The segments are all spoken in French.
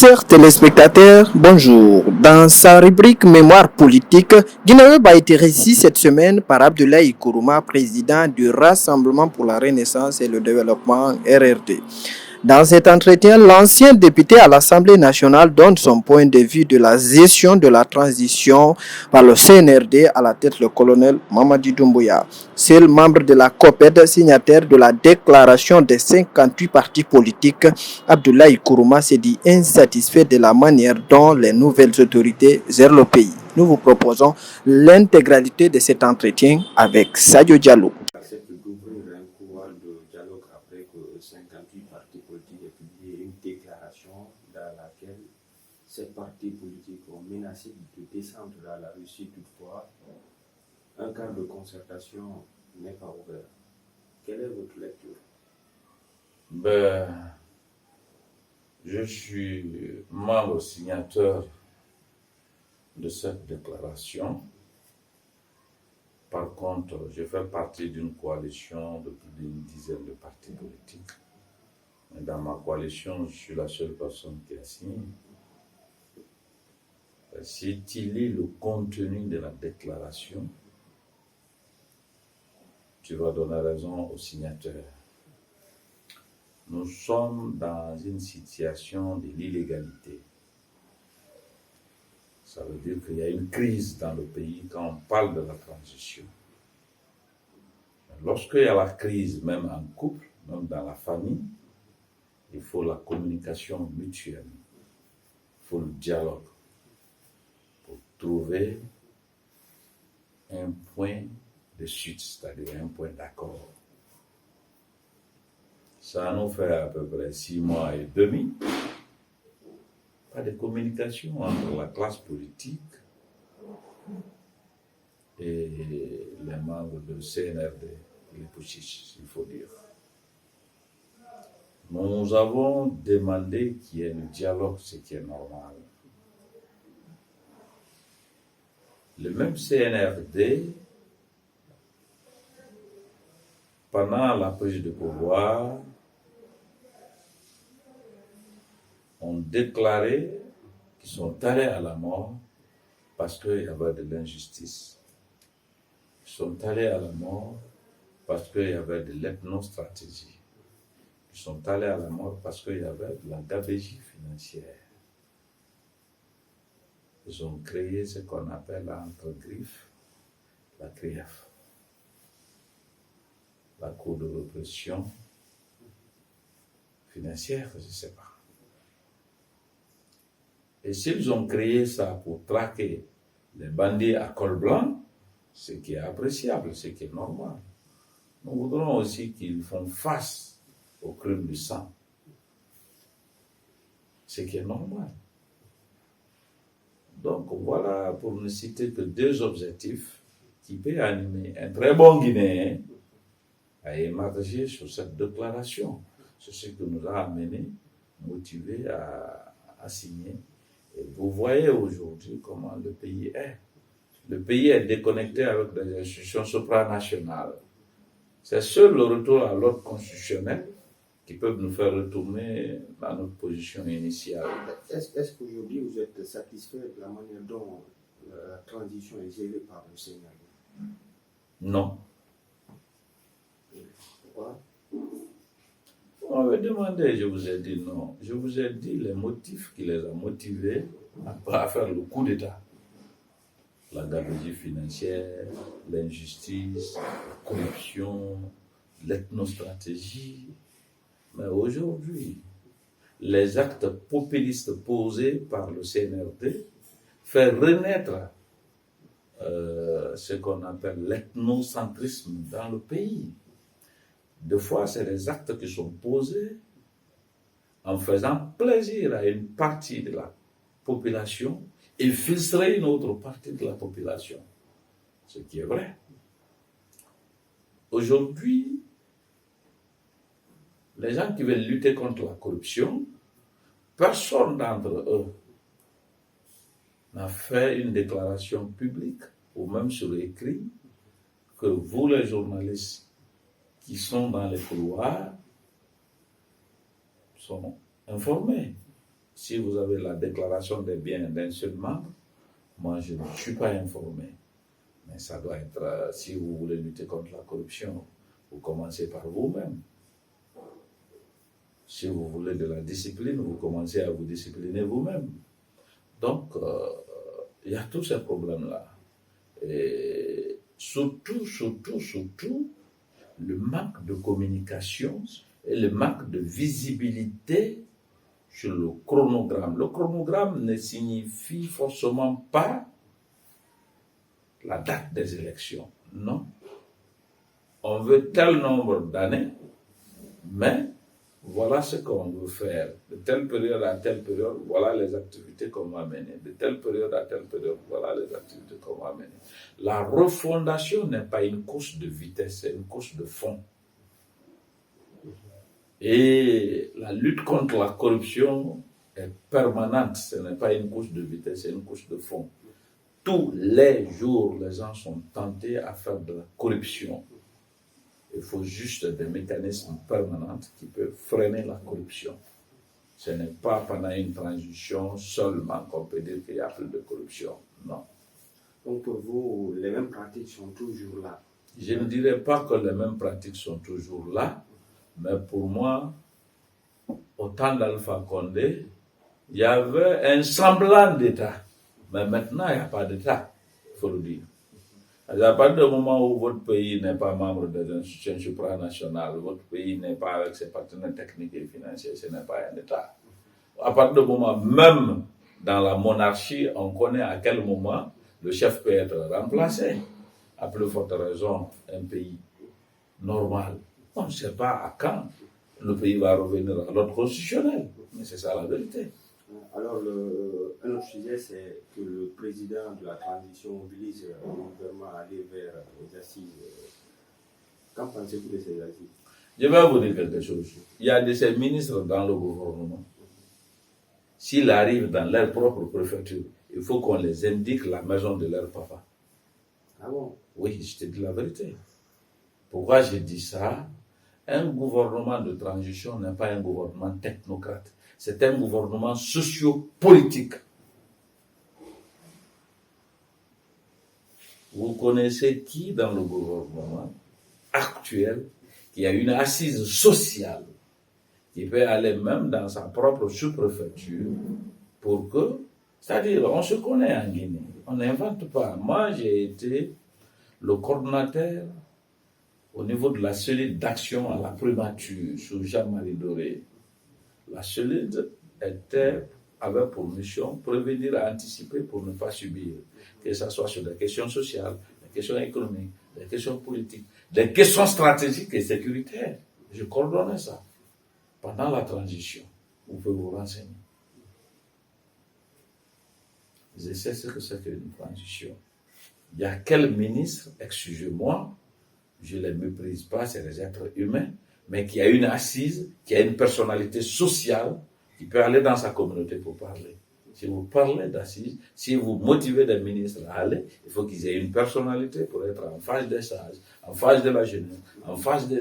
Chers téléspectateurs, bonjour. Dans sa rubrique Mémoire politique, Guinée-Web a été reçu cette semaine par Abdoulaye Kourouma, président du Rassemblement pour la Renaissance et le Développement RRD. Dans cet entretien, l'ancien député à l'Assemblée nationale donne son point de vue de la gestion de la transition par le CNRD à la tête le colonel Mamadi Doumbouya. Seul membre de la COPED, signataire de la déclaration des 58 partis politiques, Abdoulaye Kourouma s'est dit insatisfait de la manière dont les nouvelles autorités gèrent le pays. Nous vous proposons l'intégralité de cet entretien avec Sadio Diallo. D'ouvrir un couloir de dialogue après que 58 partis politiques aient publié une déclaration dans laquelle ces partis politiques ont menacé de descendre dans la Russie. Toutefois, un cadre de concertation n'est pas ouvert. Quelle est votre lecture? Je suis membre signateur de cette déclaration. Par contre, je fais partie d'une coalition de plus d'une dizaine de partis politiques. Et dans ma coalition, je suis la seule personne qui a signé. Si tu lis le contenu de la déclaration, tu vas donner raison aux signataires. Nous sommes dans une situation de l'illégalité. Ça veut dire qu'il y a une crise dans le pays quand on parle de la transition. Lorsqu'il y a la crise, même en couple, même dans la famille, il faut la communication mutuelle, il faut le dialogue pour trouver un point de chute, c'est-à-dire un point d'accord. Ça nous fait à peu près 6 mois et demi. Pas de communication entre la classe politique et les membres de CNRD, les putschistes, il faut dire. Nous avons demandé qu'il y ait le dialogue, ce qui est normal. Le même CNRD, pendant la prise de pouvoir, ont déclaré qu'ils sont allés à la mort parce qu'il y avait de l'injustice. Ils sont allés à la mort parce qu'il y avait de l'ethnostratégie. Ils sont allés à la mort parce qu'il y avait de la gabegie financière. Ils ont créé ce qu'on appelle entre griffes la CRIEF, la Cour de répression financière, je ne sais pas. Et s'ils ont créé ça pour traquer les bandits à col blanc, ce qui est appréciable, ce qui est normal, nous voudrons aussi qu'ils font face au crime du sang, ce qui est normal. Donc voilà, pour ne citer que 2 objectifs qui peuvent animer un très bon Guinéen à émarger sur cette déclaration. C'est ce qui nous a amenés, motivés à signer. Et vous voyez aujourd'hui comment le pays est. Le pays est déconnecté avec des institutions supranationales. C'est seul le retour à l'ordre constitutionnel qui peut nous faire retourner à notre position initiale. Est-ce qu'aujourd'hui vous êtes satisfait de la manière dont la transition est gérée par le Sénat? Non. Pourquoi? On m'avait demandé, je vous ai dit non. Je vous ai dit les motifs qui les ont motivés à faire le coup d'État. La gabegie financière, l'injustice, la corruption, l'ethnostratégie. Mais aujourd'hui, les actes populistes posés par le CNRD font renaître ce qu'on appelle l'ethnocentrisme dans le pays. Des fois, c'est des actes qui sont posés en faisant plaisir à une partie de la population et frustrer une autre partie de la population. Ce qui est vrai. Aujourd'hui, les gens qui veulent lutter contre la corruption, personne d'entre eux n'a fait une déclaration publique ou même sur écrit que vous, les journalistes qui sont dans les couloirs, sont informés. Si vous avez la déclaration des biens d'un seul membre, moi je ne suis pas informé. Mais ça doit être, si vous voulez lutter contre la corruption, vous commencez par vous-même. Si vous voulez de la discipline, vous commencez à vous discipliner vous-même. Donc, il y a tous ces problèmes-là. Et surtout, le manque de communication et le manque de visibilité sur le chronogramme. Le chronogramme ne signifie forcément pas la date des élections. Non. On veut tel nombre d'années, mais voilà ce qu'on veut faire. De telle période à telle période, voilà les activités qu'on va mener. De telle période à telle période, voilà les activités qu'on va mener. La refondation n'est pas une course de vitesse, c'est une course de fond. Et la lutte contre la corruption est permanente. Ce n'est pas une course de vitesse, c'est une course de fond. Tous les jours, les gens sont tentés à faire de la corruption. Il faut juste des mécanismes permanents qui peuvent freiner la corruption. Ce n'est pas pendant une transition seulement qu'on peut dire qu'il n'y a plus de corruption. Non. Donc pour vous, les mêmes pratiques sont toujours là? Je ne dirais pas que les mêmes pratiques sont toujours là, mais pour moi, au temps d'Alpha Condé, il y avait un semblant d'État. Mais maintenant, il n'y a pas d'État, il faut le dire. À partir du moment où votre pays n'est pas membre des institutions supranationales, votre pays n'est pas avec ses partenaires techniques et financiers, ce n'est pas un État. À partir du moment, même dans la monarchie, on connaît à quel moment le chef peut être remplacé. À plus forte raison, un pays normal. On ne sait pas à quand le pays va revenir à l'ordre constitutionnel. Mais c'est ça la vérité. Alors, un autre sujet, c'est que le président de la transition mobilise le gouvernement à aller vers les assises. Qu'en pensez-vous de ces assises? Je vais vous dire quelque chose. Il y a de ces ministres dans le gouvernement. S'ils arrivent dans leur propre préfecture, il faut qu'on les indique la maison de leur papa. Ah bon? Oui, je te dis la vérité. Pourquoi je dis ça? Un gouvernement de transition n'est pas un gouvernement technocrate. C'est un gouvernement socio-politique. Vous connaissez qui dans le gouvernement actuel qui a une assise sociale, qui peut aller même dans sa propre sous-préfecture pour que, c'est-à-dire, on se connaît en Guinée, on n'invente pas. Moi, j'ai été le coordonnateur au niveau de la cellule d'action à la primature sous Jean-Marie Doré. La cellule avait pour mission prévenir et anticiper pour ne pas subir, que ce soit sur des questions sociales, des questions économiques, des questions politiques, des questions stratégiques et sécuritaires. Je coordonnais ça pendant la transition. Vous pouvez vous renseigner. Je sais ce que c'est qu'une transition. Il y a quel ministre, excusez-moi, je ne les méprise pas, c'est des êtres humains, mais qui a une assise, qui a une personnalité sociale, qui peut aller dans sa communauté pour parler. Si vous parlez d'assises, si vous motivez des ministres à aller, il faut qu'ils aient une personnalité pour être en face des sages, en face de la jeunesse, en face des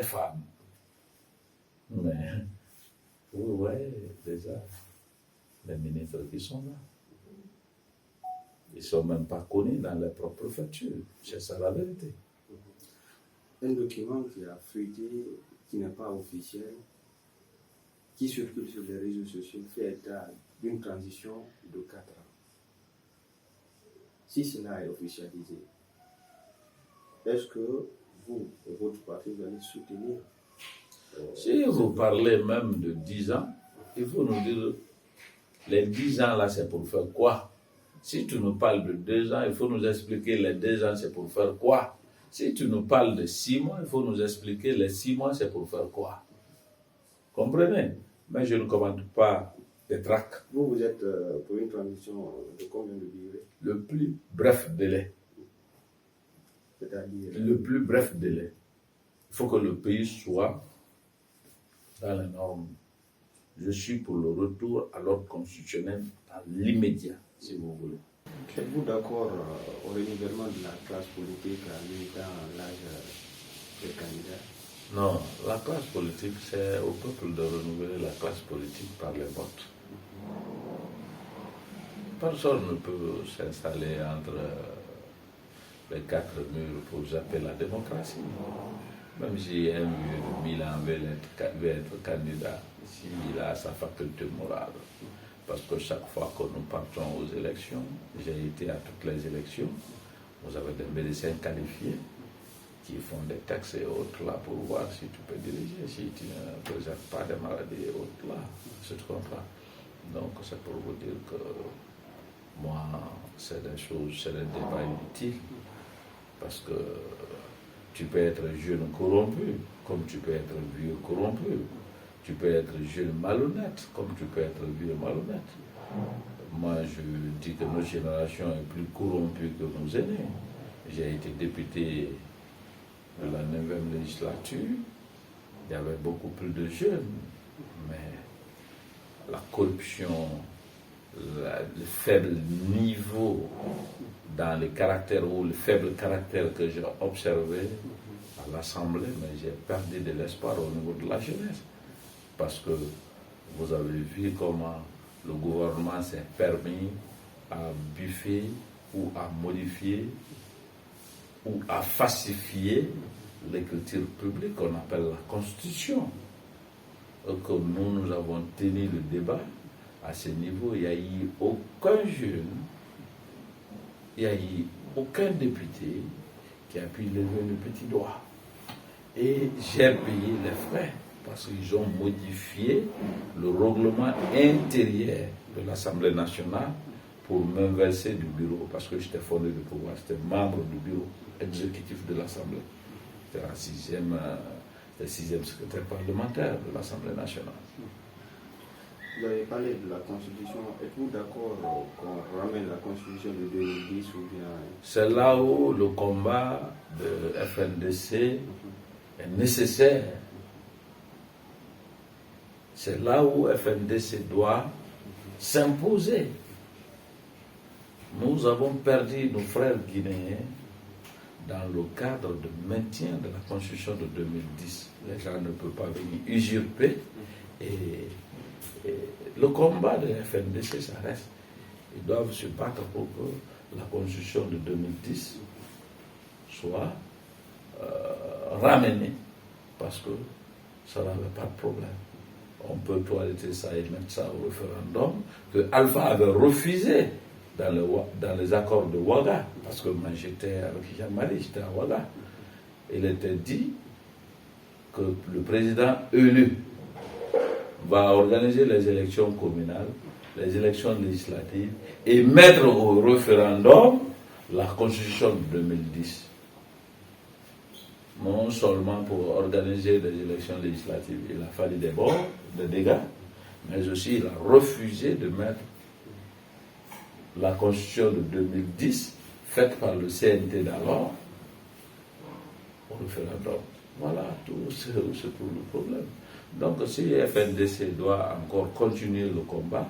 femmes. Mais vous voyez déjà les ministres qui sont là. Ils ne sont même pas connus dans leur propre préfecture. C'est ça la vérité. Un document qui a fuité, qui n'est pas officiel, qui circule sur les réseaux sociaux, fait état d'une transition de 4 ans. Si cela est officialisé, est-ce que vous, votre parti, vous allez soutenir? Si vous parlez même de 10 ans, il faut nous dire, les 10 ans là, c'est pour faire quoi? Si tu nous parles de 2 ans, il faut nous expliquer les 2 ans, c'est pour faire quoi? Si tu nous parles de 6 mois, il faut nous expliquer les 6 mois, c'est pour faire quoi? Comprenez? Mais je ne commande pas des tracts. Vous êtes pour une transition de combien de durée? Le plus bref délai. C'est-à-dire Le plus bref délai. Il faut que le pays soit dans les normes. Je suis pour le retour à l'ordre constitutionnel dans l'immédiat, si vous voulez. Êtes-vous d'accord au renouvellement de la classe politique en limitant l'âge des candidats? Non, la classe politique, c'est au peuple de renouveler la classe politique par les votes. Personne ne peut s'installer entre les quatre murs pour zapper la démocratie. Même si un vieux de 1000 ans veut être candidat, s'il a sa faculté morale. Parce que chaque fois que nous partons aux élections, j'ai été à toutes les élections, vous avez des médecins qualifiés qui font des textes et autres là pour voir si tu peux diriger, si tu ne présentes pas des maladies et autres là, je te comprends. Donc c'est pour vous dire que moi, c'est des choses, c'est des débats inutiles, parce que tu peux être jeune corrompu, comme tu peux être vieux corrompu. Tu peux être jeune malhonnête, comme tu peux être vieux malhonnête. Moi, je dis que notre génération est plus corrompue que nos aînés. J'ai été député de la 9e législature. Il y avait beaucoup plus de jeunes, mais la corruption, le faible niveau dans les caractères ou le faible caractère que j'ai observé à l'Assemblée, mais j'ai perdu de l'espoir au niveau de la jeunesse. Parce que vous avez vu comment le gouvernement s'est permis à buffer ou à modifier ou à falsifier l'écriture publique qu'on appelle la Constitution. Et que nous avons tenu le débat à ce niveau, il n'y a eu aucun jeune, il n'y a eu aucun député qui a pu lever le petit doigt. Et j'ai payé les frais parce qu'ils ont modifié le règlement intérieur de l'Assemblée nationale pour m'inverser du bureau, parce que j'étais fondé de pouvoir, j'étais membre du bureau exécutif de l'Assemblée. J'étais le sixième secrétaire parlementaire de l'Assemblée nationale. Vous avez parlé de la Constitution. Êtes-vous d'accord qu'on ramène la Constitution de 2010 ou bien... C'est là où le combat de FNDC est nécessaire. C'est là où FNDC doit s'imposer. Nous avons perdu nos frères guinéens dans le cadre de maintien de la Constitution de 2010. Les gens ne peuvent pas venir usurper. Et le combat de FNDC, ça reste. Ils doivent se battre pour que la Constitution de 2010 soit ramenée, parce que ça n'avait pas de problème. On peut toiletter ça et mettre ça au référendum, que Alpha avait refusé dans les accords de Ouaga, parce que moi j'étais avec Jean-Marie, j'étais à Ouaga. Il était dit que le président élu va organiser les élections communales, les élections législatives et mettre au référendum la Constitution de 2010. Non seulement pour organiser les élections législatives, il a fallu des dégâts, mais aussi il a refusé de mettre la Constitution de 2010, faite par le CNT d'alors, au référendum. Voilà, tout c'est tout le problème. Donc si FNDC doit encore continuer le combat,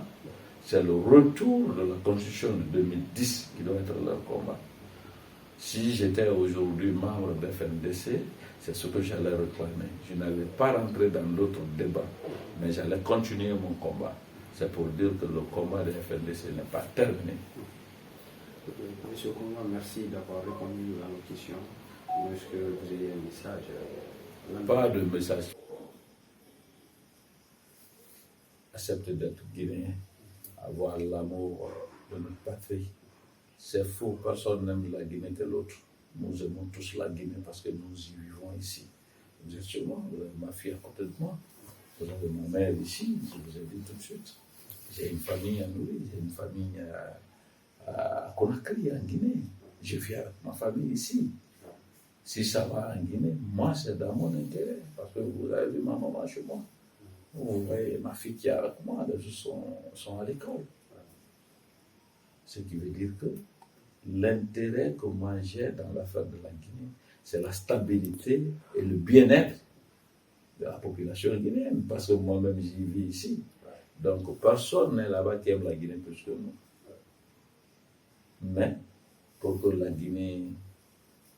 c'est le retour de la Constitution de 2010 qui doit être leur combat. Si j'étais aujourd'hui membre de FNDC, c'est ce que j'allais réclamer. Je n'allais pas rentrer dans d'autres débats, mais j'allais continuer mon combat. C'est pour dire que le combat de FNDC n'est pas terminé. Monsieur Konga, merci d'avoir répondu à nos questions. Est-ce que vous avez un message? Pas de message. Accepter d'être guinéen, avoir l'amour de notre patrie. C'est faux, personne n'aime la Guinée que l'autre. Nous aimons tous la Guinée parce que nous y vivons ici. Vous êtes chez moi, vous avez ma fille à côté de moi, vous avez ma mère ici, je vous ai dit tout de suite. J'ai une famille à nourrir, j'ai une famille à Conakry, en Guinée. Je vis avec ma famille ici. Si ça va en Guinée, moi c'est dans mon intérêt, parce que vous avez vu ma maman chez moi. Vous voyez ma fille qui est avec moi, les autres sont à l'école. Ce qui veut dire que l'intérêt que moi j'ai dans l'affaire de la Guinée, c'est la stabilité et le bien-être de la population guinéenne, parce que moi-même j'y vis ici. Donc personne n'est là-bas qui aime la Guinée plus que nous. Mais pour que la Guinée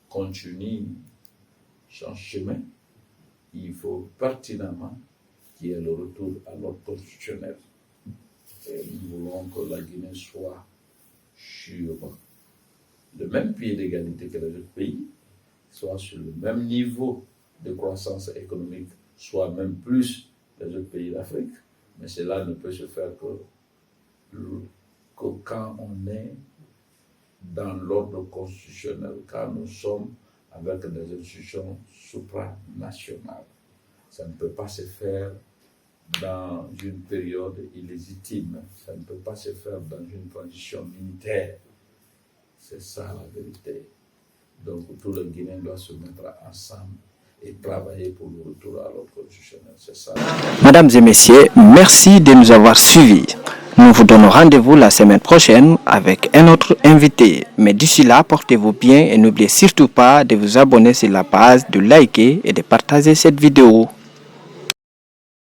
continue son chemin, il faut pertinemment qu'il y ait le retour à l'ordre constitutionnel. Et nous voulons que la Guinée soit sur le même pied d'égalité que les autres pays, soit sur le même niveau de croissance économique, soit même plus les autres pays d'Afrique. Mais cela ne peut se faire que quand on est dans l'ordre constitutionnel, quand nous sommes avec des institutions supranationales. Ça ne peut pas se faire dans une période illégitime, ça ne peut pas se faire dans une transition militaire. C'est ça la vérité. Donc tout le Guinéen doit se mettre ensemble et travailler pour le retour à l'ordre constitutionnel. C'est ça. Mesdames et messieurs, merci de nous avoir suivis. Nous vous donnons rendez-vous la semaine prochaine avec un autre invité. Mais d'ici là, portez-vous bien et n'oubliez surtout pas de vous abonner sur la page, de liker et de partager cette vidéo.